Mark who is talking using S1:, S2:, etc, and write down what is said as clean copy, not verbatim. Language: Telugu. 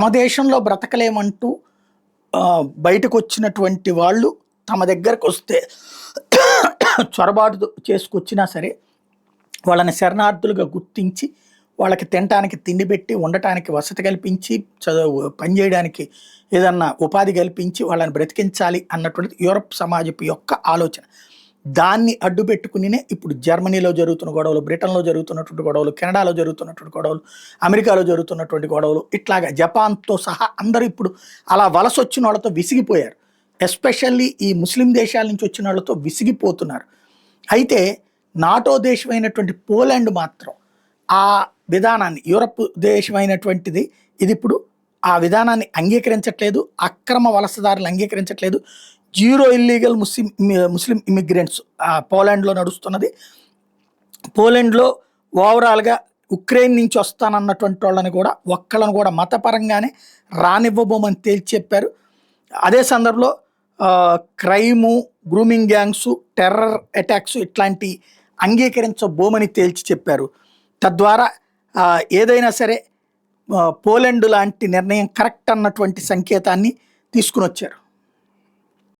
S1: తమ దేశంలో బ్రతకలేమంటూ బయటకు వచ్చినటువంటి వాళ్ళు తమ దగ్గరకు వస్తే చొరబాటు చేసుకొచ్చినా సరే వాళ్ళని శరణార్థులుగా గుర్తించి వాళ్ళకి తినటానికి తిండి పెట్టి ఉండటానికి వసతి కల్పించి చదువు పనిచేయడానికి ఏదన్నా ఉపాధి కల్పించి వాళ్ళని బ్రతికించాలి అన్నటువంటిది యూరప్ సమాజపు యొక్క ఆలోచన. దాన్ని అడ్డు పెట్టుకునినే ఇప్పుడు జర్మనీలో జరుగుతున్న గొడవలు, బ్రిటన్లో జరుగుతున్నటువంటి గొడవలు, కెనడాలో జరుగుతున్నటువంటి గొడవలు, అమెరికాలో జరుగుతున్నటువంటి గొడవలు, ఇట్లాగా జపాన్తో సహా అందరూ ఇప్పుడు అలా వలస వచ్చిన వాళ్ళతో విసిగిపోయారు. ఎస్పెషల్లీ ఈ ముస్లిం దేశాల నుంచి వచ్చిన వాళ్ళతో విసిగిపోతున్నారు. అయితే నాటో దేశమైనటువంటి పోలాండ్ మాత్రం ఆ విధానాన్ని, యూరప్ దేశమైనటువంటిది ఇది ఇప్పుడు ఆ విధానాన్ని అంగీకరించట్లేదు, అక్రమ వలసదారులు అంగీకరించట్లేదు. జీరో ఇల్లీగల్ ముస్లిం ఇమిగ్రెంట్స్ పోలాండ్లో నడుస్తున్నది. పోలాండ్లో ఓవరాల్గా ఉక్రెయిన్ నుంచి వస్తానన్నటువంటి వాళ్ళని కూడా ఒక్కళ్ళను కూడా మతపరంగానే రానివ్వబోమని తేల్చి చెప్పారు. అదే సందర్భంలో crime, grooming gangs, terror attacks ఇట్లాంటి అంగీకరించబోమని తేల్చి చెప్పారు. తద్వారా ఏదైనా సరే పోలాండ్ లాంటి నిర్ణయం కరెక్ట్ అన్నటువంటి సంకేతాన్ని తీసుకుని వచ్చారు.